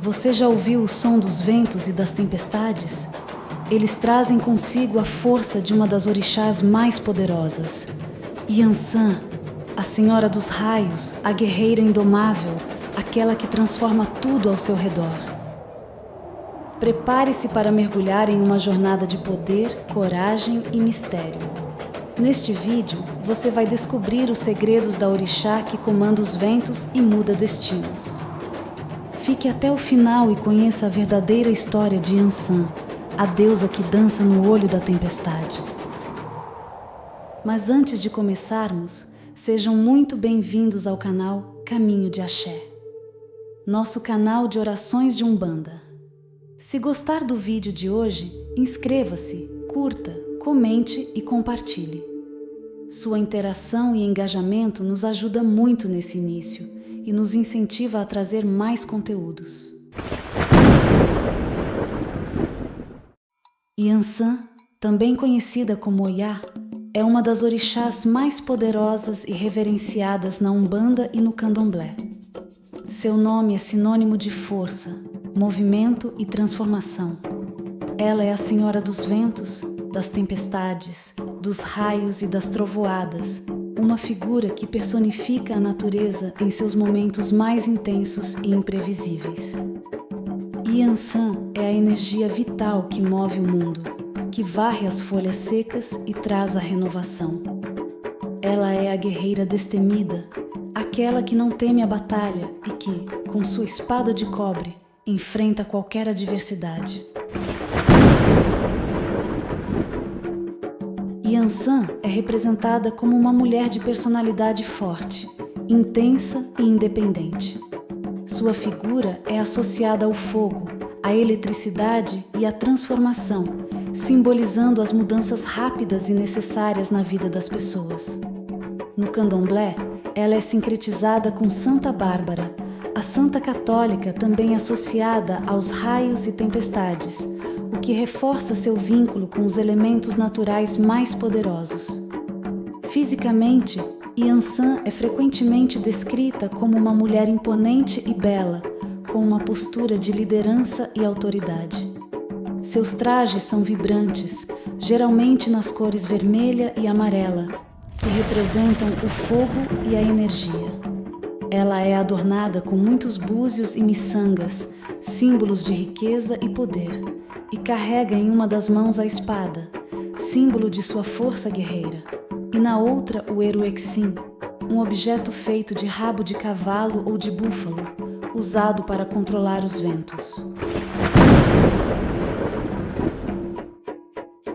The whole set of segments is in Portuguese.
Você já ouviu o som dos ventos e das tempestades? Eles trazem consigo a força de uma das orixás mais poderosas. Yansan, a Senhora dos Raios, a guerreira indomável, aquela que transforma tudo ao seu redor. Prepare-se para mergulhar em uma jornada de poder, coragem e mistério. Neste vídeo, você vai descobrir os segredos da orixá que comanda os ventos e muda destinos. Fique até o final e conheça a verdadeira história de Yansan, a deusa que dança no olho da tempestade. Mas antes de começarmos, sejam muito bem-vindos ao canal Caminho de Axé, nosso canal de orações de Umbanda. Se gostar do vídeo de hoje, inscreva-se, curta, comente e compartilhe. Sua interação e engajamento nos ajuda muito nesse início e nos incentiva a trazer mais conteúdos. Yansan, também conhecida como Oyá, é uma das orixás mais poderosas e reverenciadas na Umbanda e no Candomblé. Seu nome é sinônimo de força, movimento e transformação. Ela é a Senhora dos Ventos, das tempestades, dos raios e das trovoadas, uma figura que personifica a natureza em seus momentos mais intensos e imprevisíveis. Yansan é a energia vital que move o mundo, que varre as folhas secas e traz a renovação. Ela é a guerreira destemida, aquela que não teme a batalha e que, com sua espada de cobre, enfrenta qualquer adversidade. Yansan é representada como uma mulher de personalidade forte, intensa e independente. Sua figura é associada ao fogo, à eletricidade e à transformação, simbolizando as mudanças rápidas e necessárias na vida das pessoas. No Candomblé, ela é sincretizada com Santa Bárbara, a santa católica também associada aos raios e tempestades, o que reforça seu vínculo com os elementos naturais mais poderosos. Fisicamente, Yansan é frequentemente descrita como uma mulher imponente e bela, com uma postura de liderança e autoridade. Seus trajes são vibrantes, geralmente nas cores vermelha e amarela, que representam o fogo e a energia. Ela é adornada com muitos búzios e miçangas, símbolos de riqueza e poder, e carrega em uma das mãos a espada, símbolo de sua força guerreira, e na outra o Eruexim, um objeto feito de rabo de cavalo ou de búfalo, usado para controlar os ventos.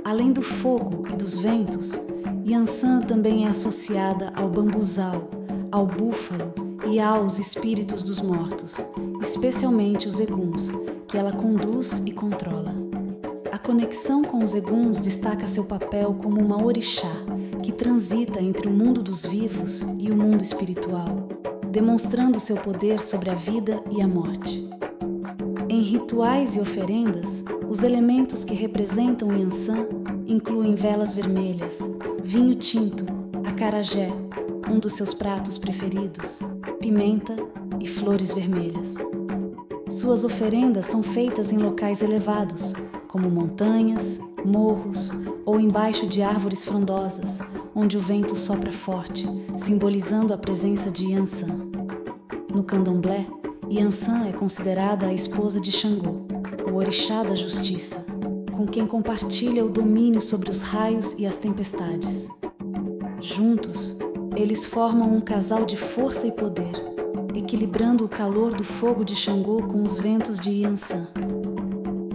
Além do fogo e dos ventos, Yansan também é associada ao bambuzal, ao búfalo e aos espíritos dos mortos, especialmente os eguns, que ela conduz e controla. A conexão com os eguns destaca seu papel como uma orixá, que transita entre o mundo dos vivos e o mundo espiritual, demonstrando seu poder sobre a vida e a morte. Em rituais e oferendas, os elementos que representam Yansan incluem velas vermelhas, vinho tinto, acarajé, um dos seus pratos preferidos, pimenta e flores vermelhas. Suas oferendas são feitas em locais elevados, como montanhas, morros ou embaixo de árvores frondosas, onde o vento sopra forte, simbolizando a presença de Yansan. No Candomblé, Yansan é considerada a esposa de Xangô, o orixá da justiça, com quem compartilha o domínio sobre os raios e as tempestades. Juntos, eles formam um casal de força e poder, equilibrando o calor do fogo de Xangô com os ventos de Yansan.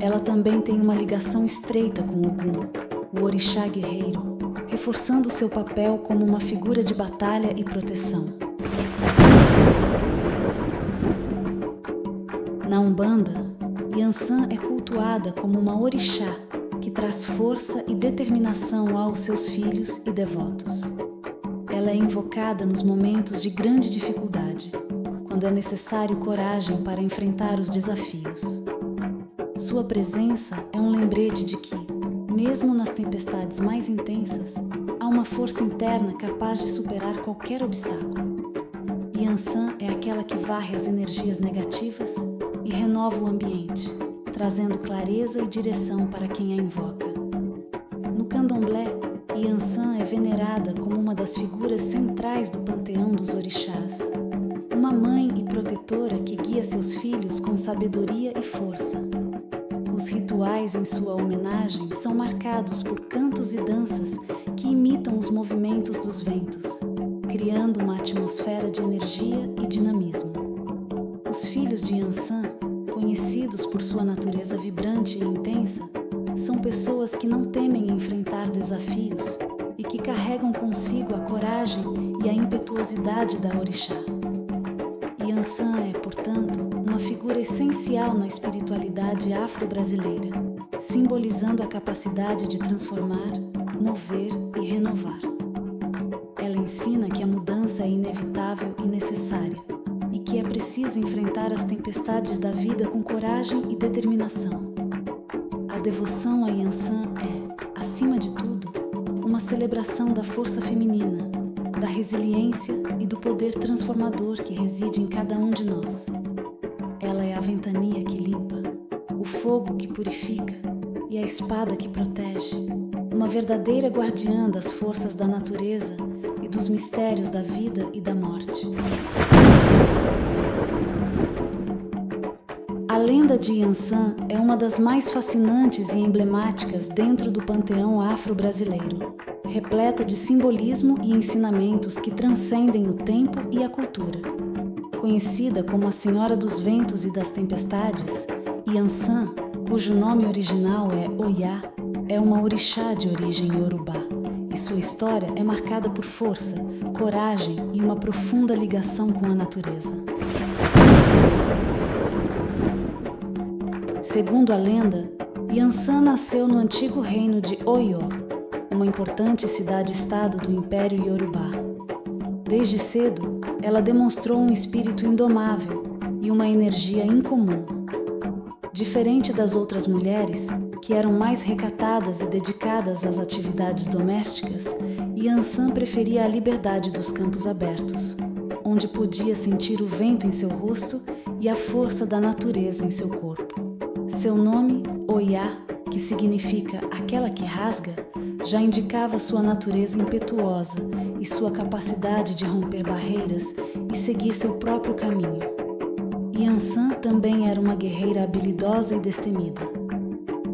Ela também tem uma ligação estreita com Ogum, o orixá guerreiro, reforçando seu papel como uma figura de batalha e proteção. Na Umbanda, Yansan é cultuada como uma orixá que traz força e determinação aos seus filhos e devotos. Ela é invocada nos momentos de grande dificuldade, quando é necessário coragem para enfrentar os desafios. Sua presença é um lembrete de que, mesmo nas tempestades mais intensas, há uma força interna capaz de superar qualquer obstáculo. Yansan é aquela que varre as energias negativas e renova o ambiente, trazendo clareza e direção para quem a invoca. No candomblé, Yansan é venerada como uma das figuras centrais do panteão dos orixás, uma mãe e protetora que guia seus filhos com sabedoria e força. Os rituais em sua homenagem são marcados por cantos e danças que imitam os movimentos dos ventos, criando uma atmosfera de energia e dinamismo. Os filhos de Yansan, conhecidos por sua natureza vibrante e intensa, são pessoas que não temem enfrentar desafios e que carregam consigo a coragem e a impetuosidade da orixá. Yansan é, portanto, uma figura essencial na espiritualidade afro-brasileira, simbolizando a capacidade de transformar, mover e renovar. Ela ensina que a mudança é inevitável e necessária, e que é preciso enfrentar as tempestades da vida com coragem e determinação. A devoção a Yansan é, acima de tudo, uma celebração da força feminina, da resiliência e do poder transformador que reside em cada um de nós. Ela é a ventania que limpa, o fogo que purifica e a espada que protege, uma verdadeira guardiã das forças da natureza e dos mistérios da vida e da morte. A lenda de Yansan é uma das mais fascinantes e emblemáticas dentro do panteão afro-brasileiro, repleta de simbolismo e ensinamentos que transcendem o tempo e a cultura. Conhecida como a Senhora dos Ventos e das Tempestades, Yansan, cujo nome original é Oyá, é uma orixá de origem iorubá, e sua história é marcada por força, coragem e uma profunda ligação com a natureza. Segundo a lenda, Yansan nasceu no antigo reino de Oió, uma importante cidade-estado do Império Iorubá. Desde cedo, ela demonstrou um espírito indomável e uma energia incomum. Diferente das outras mulheres, que eram mais recatadas e dedicadas às atividades domésticas, Yansan preferia a liberdade dos campos abertos, onde podia sentir o vento em seu rosto e a força da natureza em seu corpo. Seu nome, Oyá, que significa aquela que rasga, já indicava sua natureza impetuosa e sua capacidade de romper barreiras e seguir seu próprio caminho. Yansan também era uma guerreira habilidosa e destemida.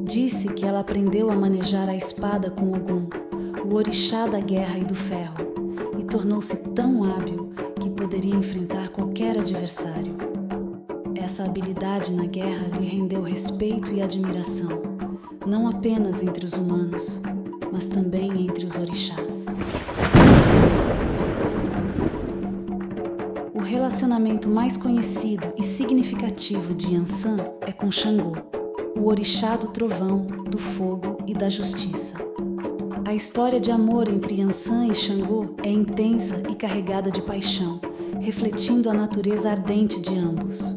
Disse que ela aprendeu a manejar a espada com Ogum, o orixá da guerra e do ferro, e tornou-se tão hábil que poderia enfrentar qualquer adversário. Essa habilidade na guerra lhe rendeu respeito e admiração, não apenas entre os humanos, mas também entre os orixás. O relacionamento mais conhecido e significativo de Yansan é com Xangô, o orixá do trovão, do fogo e da justiça. A história de amor entre Yansan e Xangô é intensa e carregada de paixão, refletindo a natureza ardente de ambos.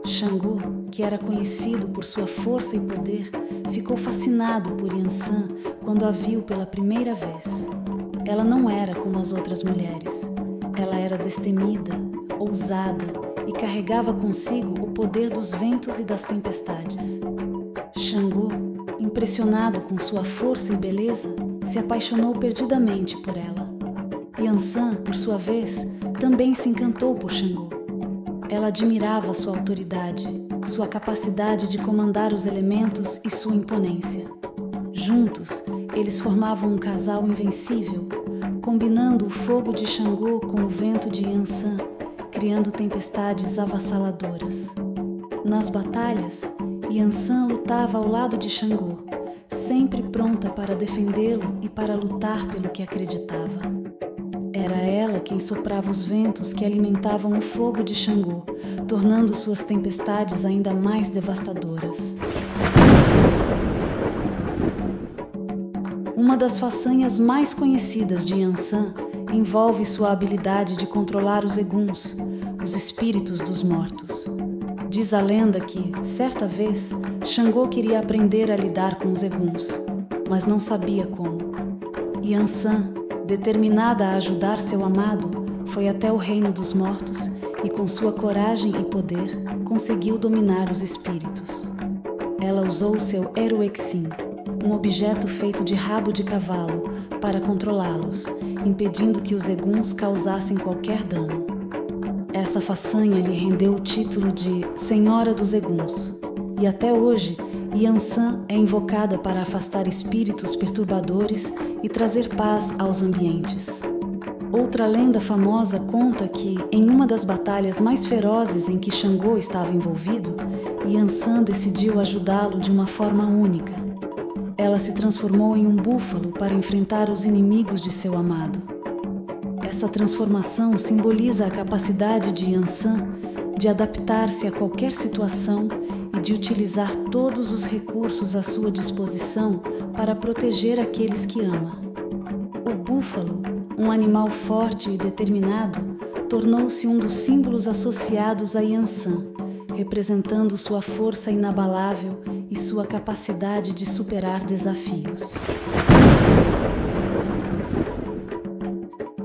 Xangô, que era conhecido por sua força e poder, ficou fascinado por Yansan quando a viu pela primeira vez. Ela não era como as outras mulheres. Ela era destemida, ousada e carregava consigo o poder dos ventos e das tempestades. Xangô, impressionado com sua força e beleza, se apaixonou perdidamente por ela. Yansan, por sua vez, também se encantou por Xangô. Ela admirava sua autoridade, sua capacidade de comandar os elementos e sua imponência. Juntos, eles formavam um casal invencível, combinando o fogo de Xangô com o vento de Yansan, criando tempestades avassaladoras. Nas batalhas, Yansan lutava ao lado de Xangô, sempre pronta para defendê-lo e para lutar pelo que acreditava. Era ela quem soprava os ventos que alimentavam o fogo de Xangô, tornando suas tempestades ainda mais devastadoras. Uma das façanhas mais conhecidas de Yansan envolve sua habilidade de controlar os eguns, os espíritos dos mortos. Diz a lenda que, certa vez, Xangô queria aprender a lidar com os eguns, mas não sabia como. Yansan, determinada a ajudar seu amado, foi até o reino dos mortos e, com sua coragem e poder, conseguiu dominar os espíritos. Ela usou seu Eruexim, um objeto feito de rabo de cavalo, para controlá-los, impedindo que os eguns causassem qualquer dano. Essa façanha lhe rendeu o título de Senhora dos Eguns, e até hoje, Yansan é invocada para afastar espíritos perturbadores e trazer paz aos ambientes. Outra lenda famosa conta que, em uma das batalhas mais ferozes em que Xangô estava envolvido, Yansan decidiu ajudá-lo de uma forma única. Ela se transformou em um búfalo para enfrentar os inimigos de seu amado. Essa transformação simboliza a capacidade de Yansan de adaptar-se a qualquer situação e de utilizar todos os recursos à sua disposição para proteger aqueles que ama. O búfalo, um animal forte e determinado, tornou-se um dos símbolos associados a Yansan, representando sua força inabalável e sua capacidade de superar desafios.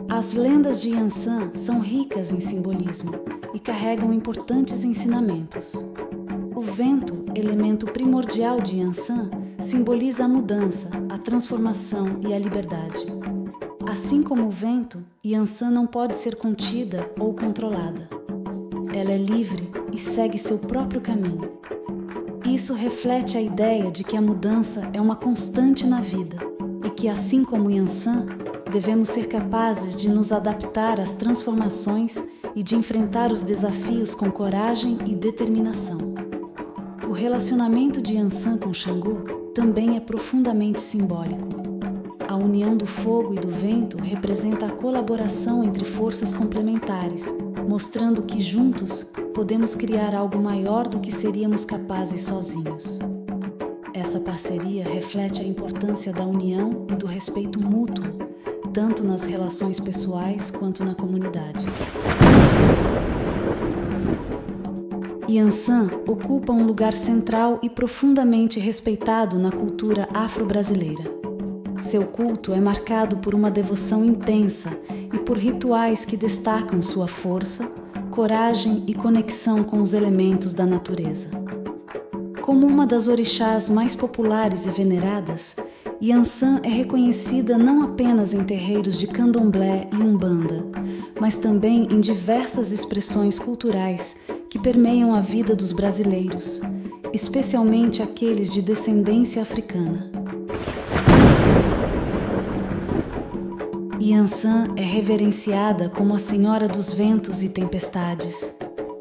As lendas de Yansan são ricas em simbolismo e carregam importantes ensinamentos. O vento, elemento primordial de Yansan, simboliza a mudança, a transformação e a liberdade. Assim como o vento, Yansan não pode ser contida ou controlada. Ela é livre e segue seu próprio caminho. Isso reflete a ideia de que a mudança é uma constante na vida e que, assim como Yansan, devemos ser capazes de nos adaptar às transformações e de enfrentar os desafios com coragem e determinação. O relacionamento de Yansan com Xangô também é profundamente simbólico. A união do fogo e do vento representa a colaboração entre forças complementares, mostrando que juntos podemos criar algo maior do que seríamos capazes sozinhos. Essa parceria reflete a importância da união e do respeito mútuo, tanto nas relações pessoais quanto na comunidade. Yansan ocupa um lugar central e profundamente respeitado na cultura afro-brasileira. Seu culto é marcado por uma devoção intensa e por rituais que destacam sua força, coragem e conexão com os elementos da natureza. Como uma das orixás mais populares e veneradas, Yansan é reconhecida não apenas em terreiros de candomblé e umbanda, mas também em diversas expressões culturais que permeiam a vida dos brasileiros, especialmente aqueles de descendência africana. Yansan é reverenciada como a Senhora dos Ventos e Tempestades,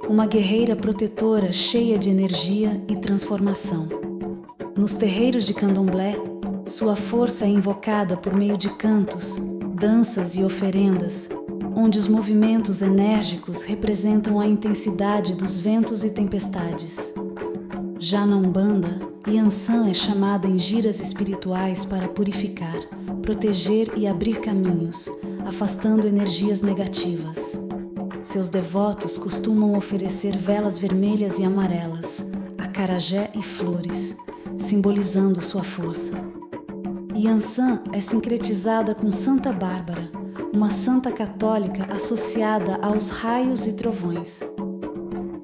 uma guerreira protetora cheia de energia e transformação. Nos terreiros de candomblé, sua força é invocada por meio de cantos, danças e oferendas, onde os movimentos enérgicos representam a intensidade dos ventos e tempestades. Já na Umbanda, Yansan é chamada em giras espirituais para purificar, proteger e abrir caminhos, afastando energias negativas. Seus devotos costumam oferecer velas vermelhas e amarelas, acarajé e flores, simbolizando sua força. Yansan é sincretizada com Santa Bárbara, uma santa católica associada aos raios e trovões.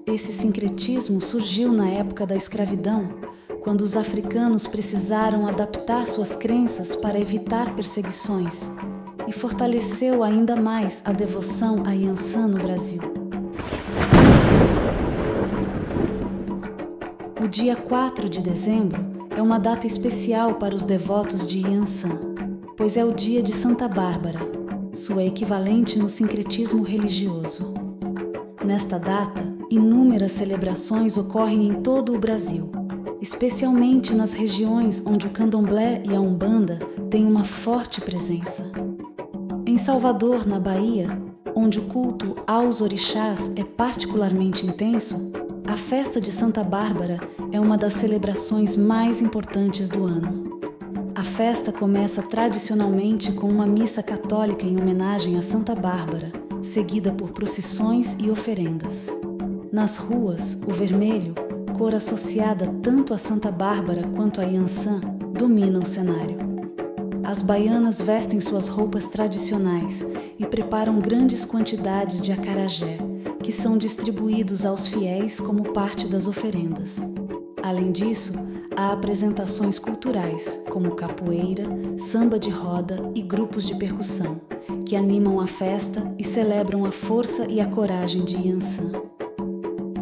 Esse sincretismo surgiu na época da escravidão, quando os africanos precisaram adaptar suas crenças para evitar perseguições, e fortaleceu ainda mais a devoção a Yansan no Brasil. O dia 4 de dezembro é uma data especial para os devotos de Yansan, pois é o dia de Santa Bárbara, sua equivalente no sincretismo religioso. Nesta data, inúmeras celebrações ocorrem em todo o Brasil, especialmente nas regiões onde o candomblé e a umbanda têm uma forte presença. Em Salvador, na Bahia, onde o culto aos orixás é particularmente intenso, a festa de Santa Bárbara é uma das celebrações mais importantes do ano. A festa começa tradicionalmente com uma missa católica em homenagem a Santa Bárbara, seguida por procissões e oferendas. Nas ruas, o vermelho, cor associada tanto a Santa Bárbara quanto a Yansan, domina o cenário. as baianas vestem suas roupas tradicionais e preparam grandes quantidades de acarajé, que são distribuídos aos fiéis como parte das oferendas. Além disso, há apresentações culturais, como capoeira, samba de roda e grupos de percussão, que animam a festa e celebram a força e a coragem de Yansan.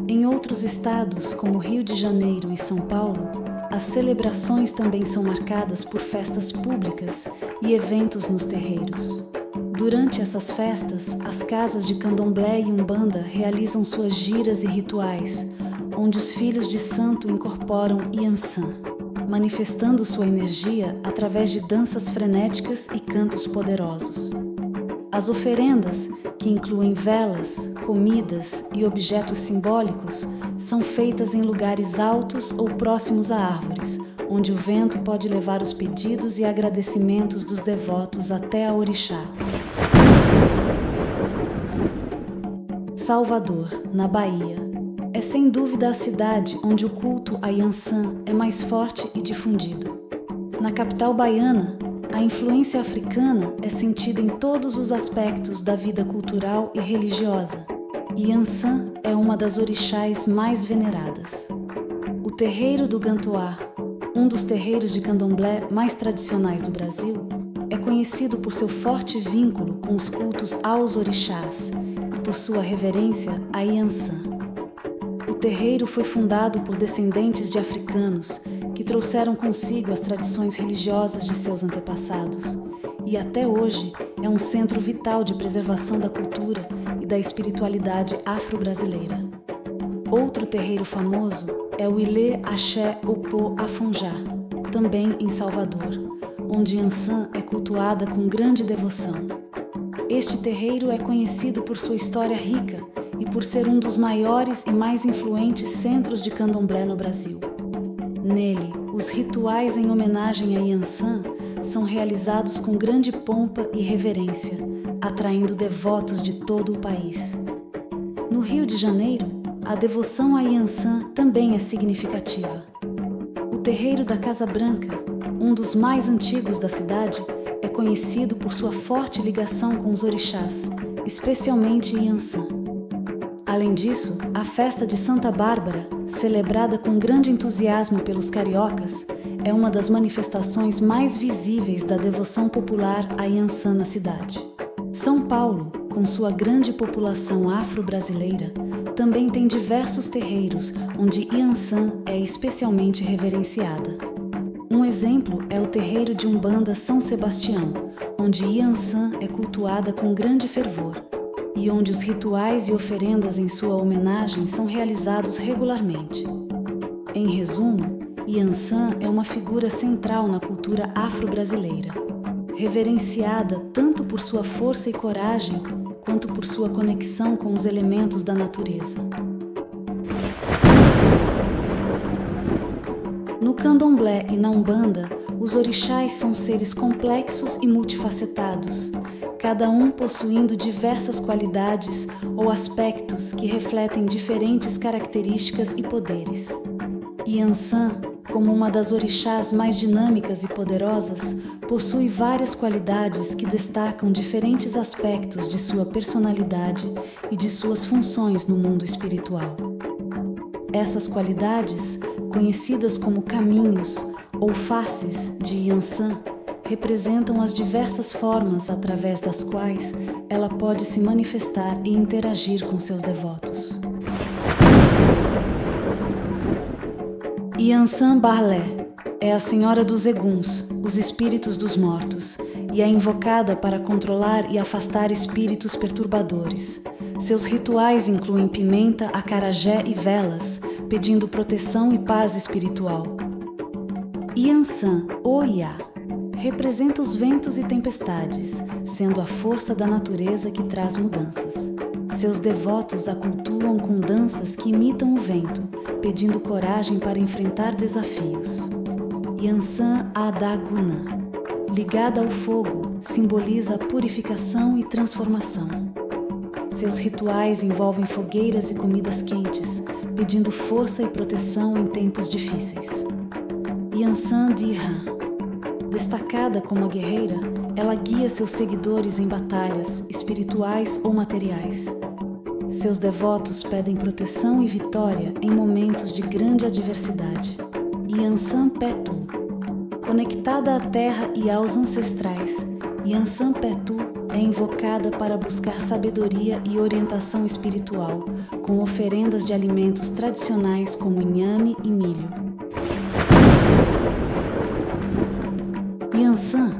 Em outros estados, como Rio de Janeiro e São Paulo, as celebrações também são marcadas por festas públicas e eventos nos terreiros. Durante essas festas, as casas de candomblé e umbanda realizam suas giras e rituais, onde os filhos de santo incorporam Yansan, manifestando sua energia através de danças frenéticas e cantos poderosos. As oferendas, que incluem velas, comidas e objetos simbólicos, são feitas em lugares altos ou próximos a árvores, onde o vento pode levar os pedidos e agradecimentos dos devotos até a orixá. Salvador, na Bahia, é sem dúvida a cidade onde o culto a Yansan é mais forte e difundido. Na capital baiana, a influência africana é sentida em todos os aspectos da vida cultural e religiosa, e Yansan é uma das orixás mais veneradas. O terreiro do Gantoá, um dos terreiros de candomblé mais tradicionais do Brasil, é conhecido por seu forte vínculo com os cultos aos orixás e por sua reverência a Yansan. O terreiro foi fundado por descendentes de africanos que trouxeram consigo as tradições religiosas de seus antepassados, e até hoje é um centro vital de preservação da cultura e da espiritualidade afro-brasileira. Outro terreiro famoso é o Ilê Axé Opô Afonjá, também em Salvador, onde Yansan é cultuada com grande devoção. Este terreiro é conhecido por sua história rica e por ser um dos maiores e mais influentes centros de candomblé no Brasil. Nele, os rituais em homenagem a Yansan são realizados com grande pompa e reverência, atraindo devotos de todo o país. No Rio de Janeiro, a devoção a Yansan também é significativa. O terreiro da Casa Branca, um dos mais antigos da cidade, é conhecido por sua forte ligação com os orixás, especialmente Yansan. Além disso, a festa de Santa Bárbara, celebrada com grande entusiasmo pelos cariocas, é uma das manifestações mais visíveis da devoção popular a Yansan na cidade. São Paulo, com sua grande população afro-brasileira, também tem diversos terreiros onde Yansan é especialmente reverenciada. Um exemplo é o terreiro de Umbanda São Sebastião, onde Yansan é cultuada com grande fervor, e onde os rituais e oferendas em sua homenagem são realizados regularmente. Em resumo, Yansan é uma figura central na cultura afro-brasileira, reverenciada tanto por sua força e coragem, quanto por sua conexão com os elementos da natureza. No candomblé e na umbanda, os orixás são seres complexos e multifacetados, cada um possuindo diversas qualidades ou aspectos que refletem diferentes características e poderes. Yansan, como uma das orixás mais dinâmicas e poderosas, possui várias qualidades que destacam diferentes aspectos de sua personalidade e de suas funções no mundo espiritual. Essas qualidades, conhecidas como caminhos ou faces de Yansan, representam as diversas formas através das quais ela pode se manifestar e interagir com seus devotos. Yansan Barlé é a senhora dos eguns, os espíritos dos mortos, e é invocada para controlar e afastar espíritos perturbadores. Seus rituais incluem pimenta, acarajé e velas, pedindo proteção e paz espiritual. Yansan, Oiá, representa os ventos e tempestades, sendo a força da natureza que traz mudanças. Seus devotos a cultuam com danças que imitam o vento, pedindo coragem para enfrentar desafios. Yansan Adaguna, ligada ao fogo, simboliza a purificação e transformação. Seus rituais envolvem fogueiras e comidas quentes, pedindo força e proteção em tempos difíceis. Yansan Dirhan, Destacada como a guerreira, ela guia seus seguidores em batalhas, espirituais ou materiais. Seus devotos pedem proteção e vitória em momentos de grande adversidade. Yansan Petu. Conectada à terra e aos ancestrais, Yansan Petu é invocada para buscar sabedoria e orientação espiritual, com oferendas de alimentos tradicionais como inhame e milho. Yansan,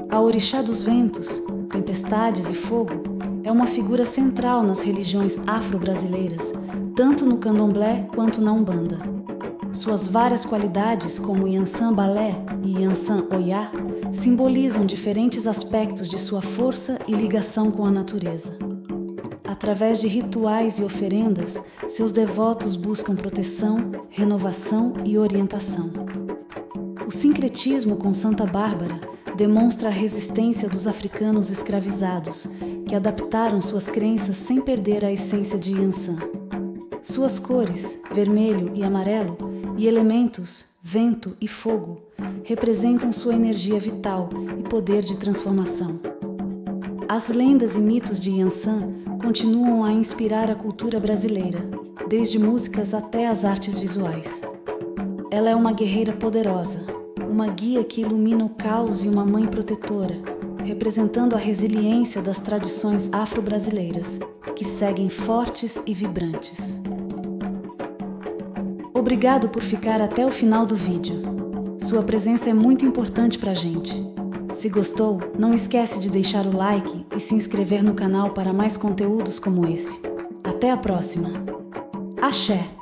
a orixá dos ventos, tempestades e fogo, é uma figura central nas religiões afro-brasileiras, tanto no candomblé quanto na umbanda. Suas várias qualidades, como Yansan Balé e Yansan Oyá, simbolizam diferentes aspectos de sua força e ligação com a natureza. Através de rituais e oferendas, seus devotos buscam proteção, renovação e orientação. O sincretismo com Santa Bárbara demonstra a resistência dos africanos escravizados, que adaptaram suas crenças sem perder a essência de Yansan. Suas cores, vermelho e amarelo, e elementos, vento e fogo, representam sua energia vital e poder de transformação. As lendas e mitos de Yansan continuam a inspirar a cultura brasileira, desde músicas até as artes visuais. Ela é uma guerreira poderosa, uma guia que ilumina o caos e uma mãe protetora, representando a resiliência das tradições afro-brasileiras, que seguem fortes e vibrantes. Obrigado por ficar até o final do vídeo. Sua presença é muito importante pra gente. Se gostou, não esquece de deixar o like e se inscrever no canal para mais conteúdos como esse. Até a próxima! Axé!